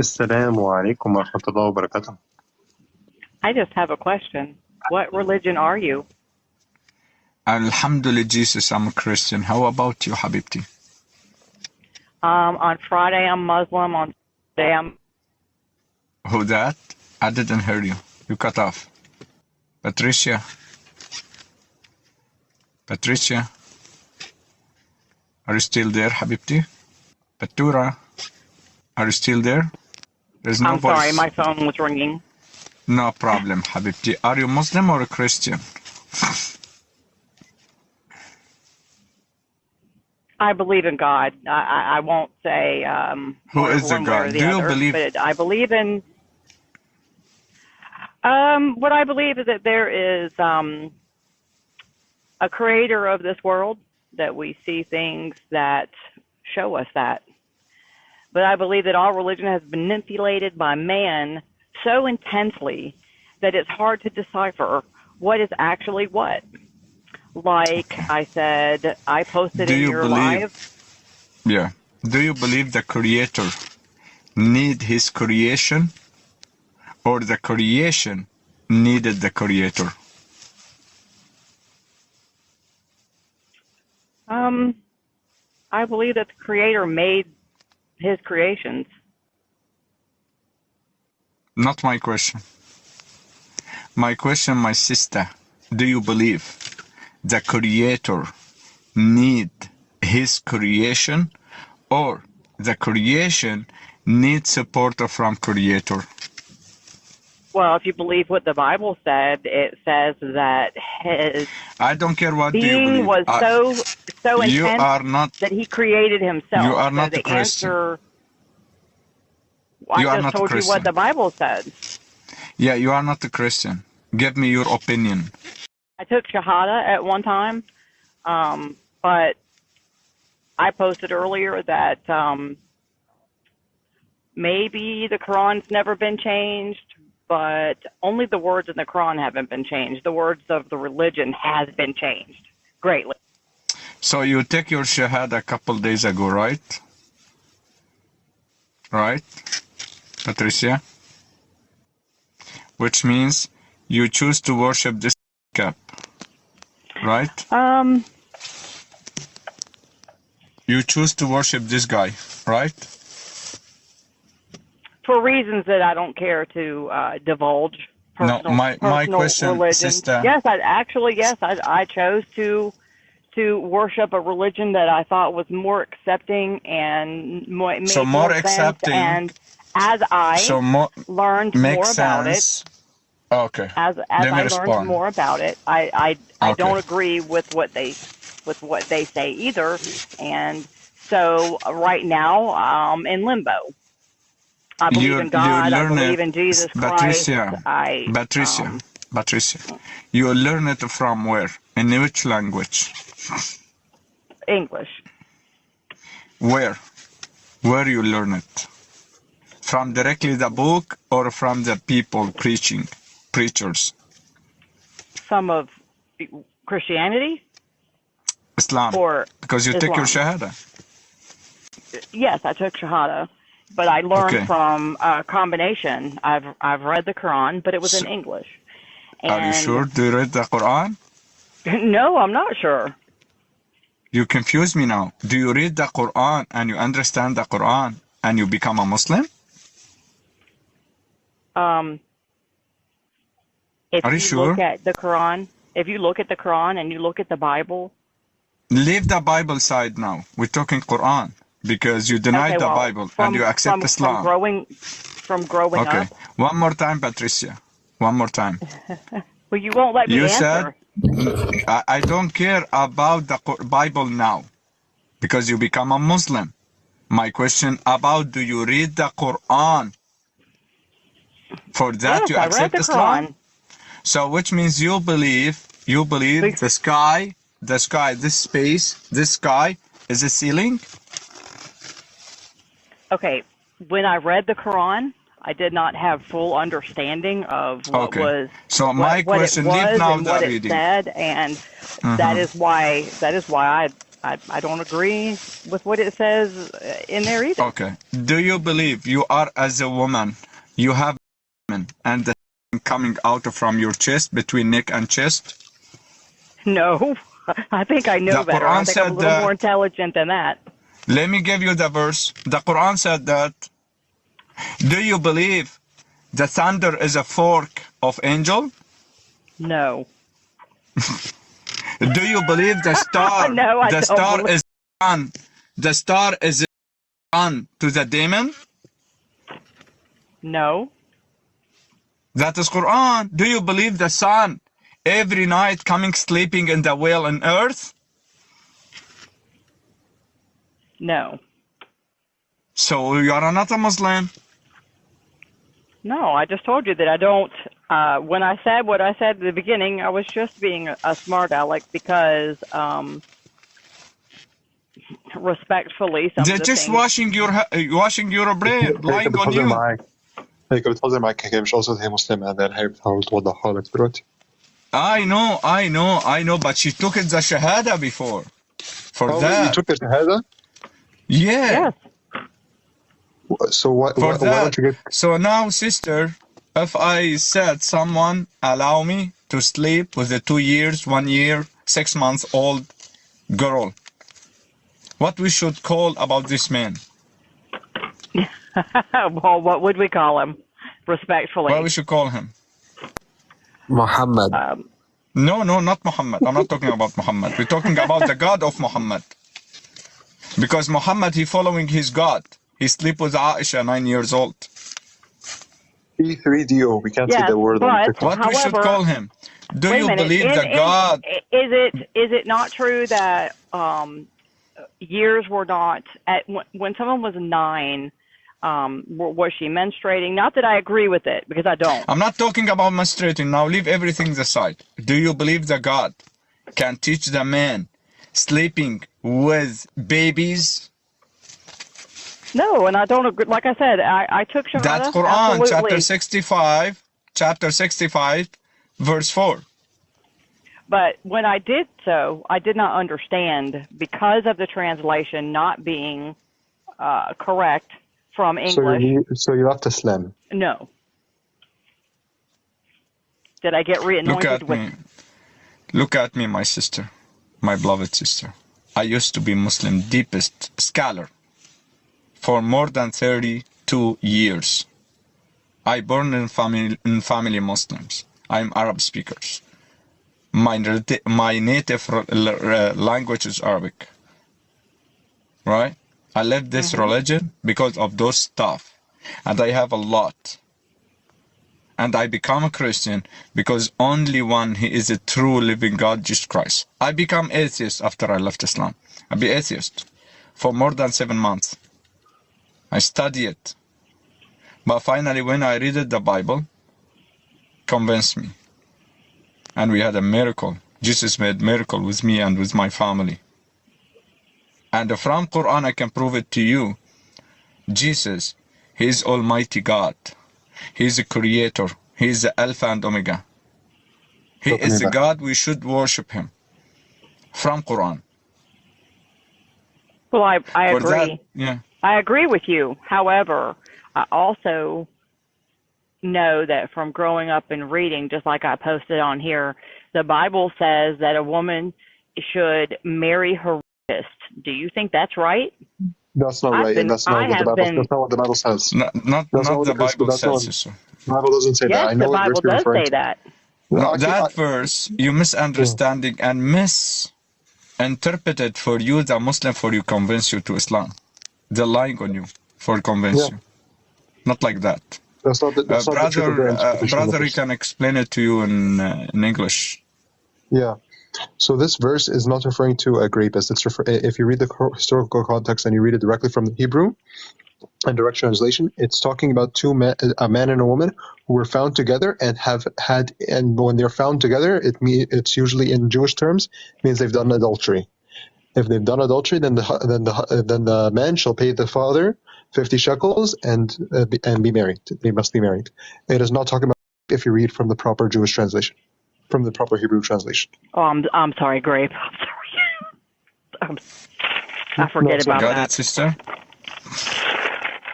Assalamu alaikum wa rahmatullahi wa barakatuh. I just have a question. What religion are you? Alhamdulillah, Jesus, I'm a Christian. How about you, Habibti? On Friday, I'm Muslim. On Saturday, I'm... Who that? I didn't hear you. You cut off. Patricia? Patricia? Are you still there, Habibti? Patura? Are you still there? There's no I'm voice. sorry, my phone was ringing. No problem, Habibti. Are you Muslim or a Christian? I believe in God. I won't say Who is the one way God? or the Do you other, believe? but I believe in... what I believe is that there is a creator of this world, that we see things that show us that. But I believe that all religion has been manipulated by man so intensely that it's hard to decipher what is actually what. Like I said, I posted Do in you your believe? live. Yeah. Do you believe the creator need his creation, or the creation needed the creator? I believe that the creator made his creations. Not my question. My question, my sister, do you believe the creator need his creation, or the creation needs support from creator? Well, if you believe what the Bible said, it says that his I don't care what do you being believe. was so You intense are not. that he created himself. You are So not the a Christian. answer, You I are just not a told you what Christian. the Bible said. Yeah, you are not a Christian. Give me your opinion. I took shahada at one time, but I posted earlier that maybe the Quran's never been changed, but only the words in the Quran haven't been changed. The words of the religion has been changed greatly. So you take your shahada a couple days ago, right? Right, Patricia? Which means you choose to worship this cap, right? You choose to worship this guy, right? For reasons that I don't care to divulge. No, my question, religion. sister. Yes, I chose to worship a religion that I thought was more accepting and made So more more sense. accepting. And as I learned more about it, okay. as Let me I respond. learned more about it, I Okay. don't agree with what they say either. And so right now I'm in limbo. I believe in God. I believe in Jesus Christ. Patricia, you learn it from where? In which language? English. Where? Where you learn it? From directly the book or from the people preachers? Some of Christianity? Islam. Or because you Islam. take your shahada. Yes, I took shahada, but I learned from a combination. I've read the Quran, but it was in English. And are you sure? Do you read the Quran? No, I'm not sure. You confuse me now. Do you read the Quran and you understand the Quran and you become a Muslim? If are you sure? Look at the Quran, if you look at the Quran and you look at the Bible. Leave the Bible side now. We're talking Quran because you denied the Bible and you accept Islam. From growing up. One more time, Patricia. One more time. Well, you won't let me answer. Said, I don't care about the Bible now because you become a Muslim. My question about, do you read the Quran? For that yes, you accept Islam? Quran. So which means you believe the sky, this space, this sky is a ceiling? Okay, when I read the Quran, I did not have full understanding of what was so my what question, it was leave now and the what reading. it said, and that is why I don't agree with what it says in there either. Okay. Do you believe you are as a woman, you have and the coming out from your chest, between neck and chest? No, I think I know The better. Quran I think I'm a said little that. more intelligent than that. Let me give you the verse. The Quran said that. Do you believe the thunder is a fork of angel? No. Do you believe the star? No, I The don't star believe. is on. The star is on to the demon. No. That is Quran. Do you believe the sun every night coming sleeping in the well on earth? No. So you are not a Muslim. No, I just told you that I don't. When I said what I said at the beginning, I was just being a smart aleck because, respectfully, some of They're the just things. washing your brain, هيك lying on بتهزر you. معك هيك بتهزر معك هيك مش قصدي هي مسلمة and then هي بتحاول توضح حالك دلوقتي. I know, but she took it the shahada before. For Oh, that. you took the shahada? Yeah. Yes. So why that. don't you get... So now, sister, if I said someone allow me to sleep with a 2 years, 1 year, 6 months old girl, what we should call about this man? Well, what would we call him? Respectfully. What we should call him? Muhammad. No, not Muhammad. I'm not talking about Muhammad. We're talking about the God of Muhammad. Because Muhammad, he following his God. He sleep with Aisha, 9 years old. E3DO, we can't say the word on TikTok. What we should call him? Do you believe the God? Is it not true that years were not at when someone was 9? Was she menstruating? Not that I agree with it, because I don't. I'm not talking about menstruating. Now leave everything aside. Do you believe that God can teach the man sleeping with babies? No, and I don't agree. Like I said, I took shahada. That's Quran, absolutely. chapter 65, verse 4. But when I did so, I did not understand because of the translation not being correct from English. So you left Islam? No. Did I get reanointed with... Look at me, my sister, my beloved sister. I used to be Muslim deepest scholar for more than 32 years. I born in family Muslims. I'm Arab speakers. My native language is Arabic. Right? I left this religion because of those stuff. And I have a lot. And I become a Christian because only one, he is a true living God, Jesus Christ. I become atheist after I left Islam. I be atheist for more than 7 months. I study it. But finally, when I read the Bible, convinced me. And we had a miracle. Jesus made miracle with me and with my family. And from Quran, I can prove it to you. Jesus, he is Almighty God. He is a creator. He is the Alpha and Omega. He is the God, we should worship him. From Quran. Well, I agree. That, yeah. I agree with you. However, I also know that from growing up and reading, just like I posted on here, the Bible says that a woman should marry her rapist. Do you think that's right? That's not right, and that's not what the Bible says. Not the Bible says, sir. The Bible doesn't say that. Yes, I know the Bible does say that. No, that verse, you misunderstanding and misinterpreted for you, the Muslim, for you convince you to Islam. They're lying on you for convince you. Not like that. That's not the brother, he can explain it to you in English. Yeah. So this verse is not referring to a rapist. It's if you read the historical context and you read it directly from the Hebrew and direct translation, it's talking about a man and a woman who were found together and and when they're found together, it's usually in Jewish terms means they've done adultery. If they've done adultery, then the man shall pay the father 50 shekels and be married. They must be married. It is not talking about if you read from the proper Jewish translation, from the proper Hebrew translation. Oh, I'm sorry, Grape. I'm sorry. I forget about Got that. it, sister?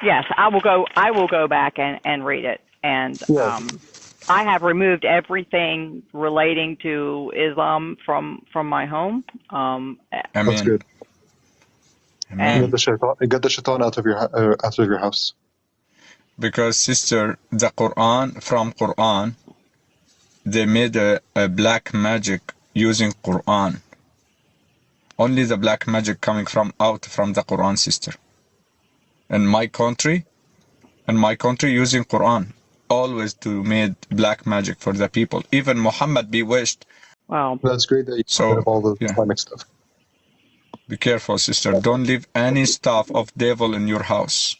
Yes, I will go back and read it. And I have removed everything relating to Islam from my home. That's Amen. good. Amen. Get the shaitan out of your house. Because, sister, the Quran, from Quran, they made a black magic using Quran. Only the black magic coming from the Quran, sister. In my country using Quran, always to made black magic for the people. Even Muhammad bewitched. Wow. That's great that you So, all the yeah. Islamic stuff. Be careful, sister. Don't leave any stuff of devil in your house.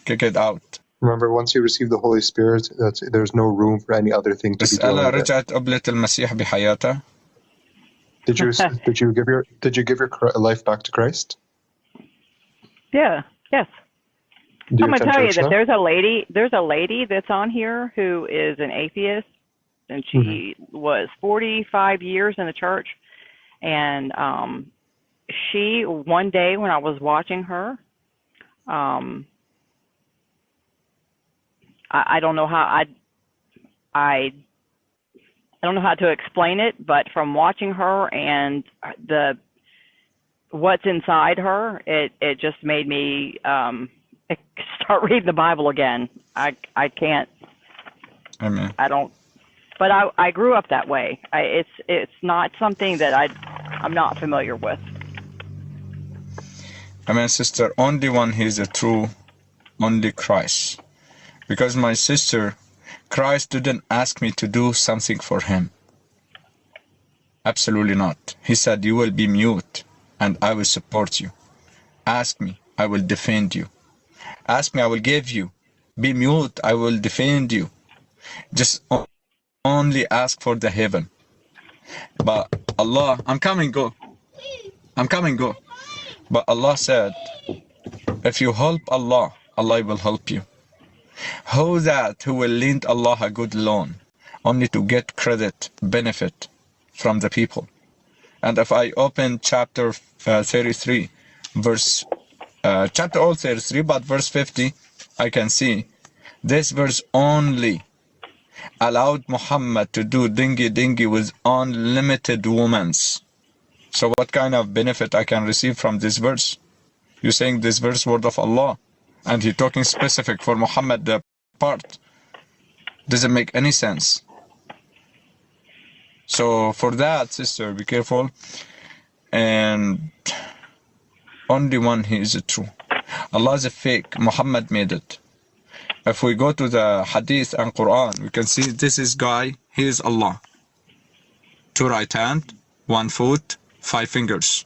Kick it out. Remember, once you receive the Holy Spirit, there's no room for any other thing to be اسألها dwelling there. رجعت قبلة المسيح بحياتها. Did you give your life back to Christ? Yeah. Yes. Do I'm you gonna attend tell you church that now? there's a lady that's on here who is an atheist, and she was 45 years in the church, and she one day when I was watching her, I don't know how I don't know how to explain it, but from watching her and what's inside her, it just made me start reading the Bible again. I can't. Amen. I don't. But I grew up that way. It's not something that I'm not familiar with. Amen, sister. Only one He is a true, only Christ. Because my sister, Christ didn't ask me to do something for Him. Absolutely not. He said, you will be mute and I will support you. Ask me, I will defend you. Ask me, I will give you. Be mute, I will defend you. Just only ask for the heaven. But Allah, I'm coming, go. But Allah said, if you help Allah, Allah will help you. Who will lend Allah a good loan, only to get credit, benefit from the people? And if I open chapter 33, chapter all 33, but verse 50, I can see this verse only allowed Muhammad to do dingy with unlimited women's. So what kind of benefit I can receive from this verse? You're saying this verse word of Allah, and He talking specific for Muhammad the part. Doesn't make any sense. So for that, sister, be careful. And only one He is true. Allah is a fake. Muhammad made it. If we go to the Hadith and Quran, we can see this is guy. He is Allah. 2 right hand, 1 foot, 5 fingers.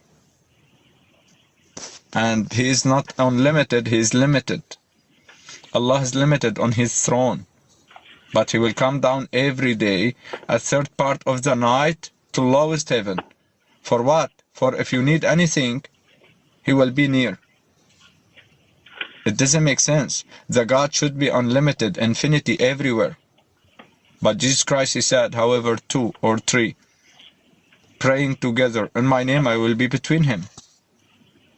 And He is not unlimited. He is limited. Allah is limited on His throne. But He will come down every day, a third part of the night, to lowest heaven. For what? For if you need anything, He will be near. It doesn't make sense. The God should be unlimited, infinity everywhere. But Jesus Christ, He said, however, 2 or 3 praying together in my name, I will be between him.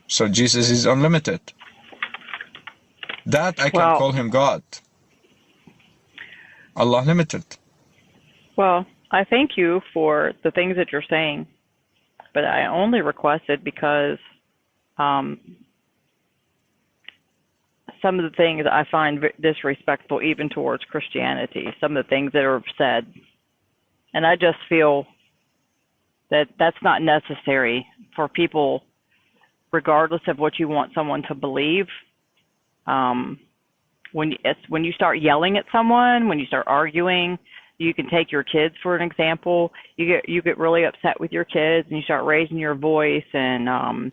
So Jesus is unlimited. That I can call Him God. Allah limited. Well, I thank you for the things that you're saying, but I only requested because some of the things I find disrespectful even towards Christianity, some of the things that are said. And I just feel that that's not necessary for people, regardless of what you want someone to believe. When you start yelling at someone, when you start arguing, you can take your kids for an example. You get really upset with your kids and you start raising your voice, and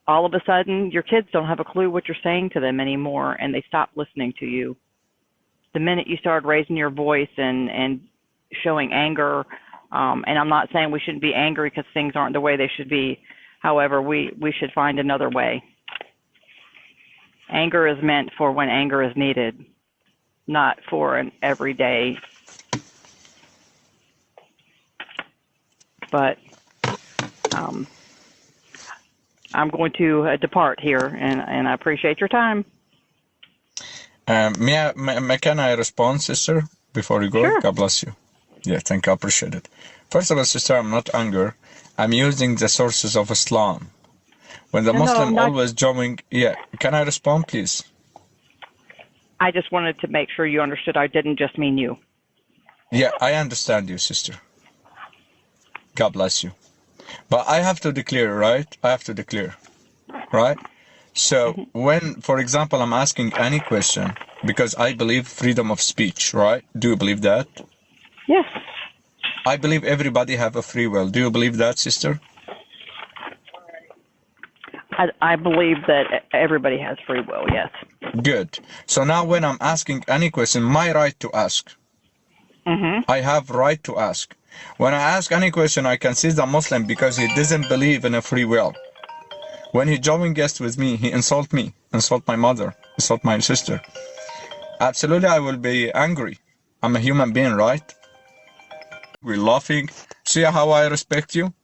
all of a sudden your kids don't have a clue what you're saying to them anymore, and they stop listening to you. The minute you start raising your voice and showing anger, and I'm not saying we shouldn't be angry because things aren't the way they should be. However, we should find another way. Anger is meant for when anger is needed, not for an everyday. But I'm going to depart here, and I appreciate your time. Can I respond, sister, before you go? Sure. God bless you. Yeah, thank you. I appreciate it. First of all, sister, I'm not angry. I'm using the sources of Islam. When the Muslim always joining... Yeah, can I respond, please? I just wanted to make sure you understood I didn't just mean you. Yeah, I understand you, sister. God bless you. But I have to declare, right? I have to declare, right? So when, for example, I'm asking any question, because I believe freedom of speech, right? Do you believe that? Yes. I believe everybody have a free will. Do you believe that, sister? I believe that everybody has free will, yes. Good. So now when I'm asking any question, my right to ask. I have right to ask. When I ask any question, I can see the Muslim because he doesn't believe in a free will. When he join guest with me, insult my mother, insult my sister. Absolutely, I will be angry. I'm a human being, right? We're laughing. See how I respect you?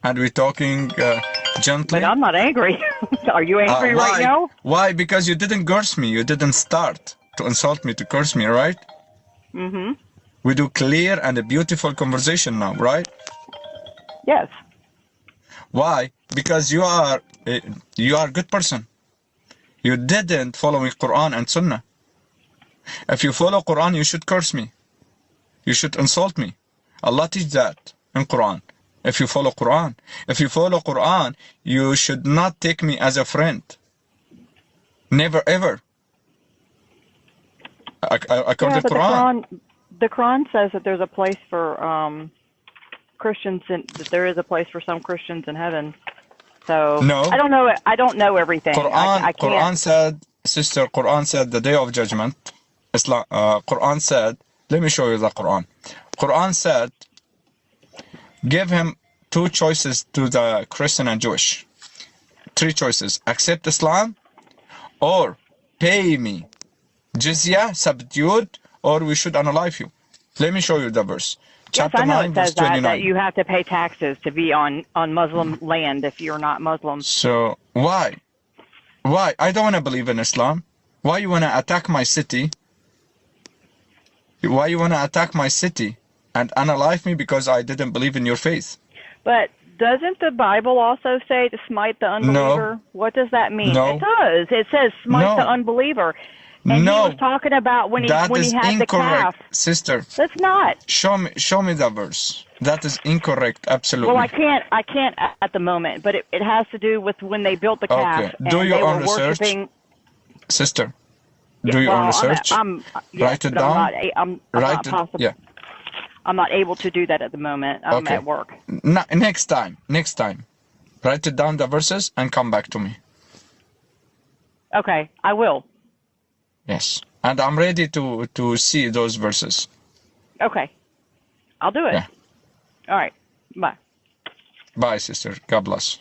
And we're talking gently. But I'm not angry. Are you angry right now? Why? Because you didn't curse me. You didn't start to insult me, to curse me, right? We do clear and a beautiful conversation now, right? Yes. Why? Because you are a good person. You didn't follow Quran and Sunnah. If you follow Quran, you should curse me. You should insult me. Allah teach that in Quran. If you follow Quran, you should not take me as a friend. Never ever. According to Quran. The Quran says that there's a place for Christians, that there is a place for some Christians in heaven. So no. I don't know. I don't know everything. Quran said, sister, Quran said the day of judgment. Islam. Quran said, let me show you the Quran. Quran said, give him two choices to the Christian and Jewish. Three choices: accept Islam, or pay me jizya, subdued, or we should unalive you. Let me show you the verse. Chapter 9, verse 29. That you have to pay taxes to be on Muslim land if you're not Muslim. So why? Why? I don't want to believe in Islam. Why you want to attack my city? Why you want to attack my city and unalive me because I didn't believe in your faith? But doesn't the Bible also say to smite the unbeliever? No. What does that mean? No. It does. It says smite the unbeliever. And he was talking about when he had incorrect, the calf. Sister. That's not. Show me the verse. That is incorrect, absolutely. Well, I can't at the moment, but it has to do with when they built the calf. Okay. Do your own research, sister. Do your own research. Write it down. I'm not able to do that at the moment. I'm at work. Next time. Write it down, the verses, and come back to me. Okay, I will. Yes, and I'm ready to see those verses. Okay, I'll do it. Yeah. All right, bye. Bye, sister. God bless.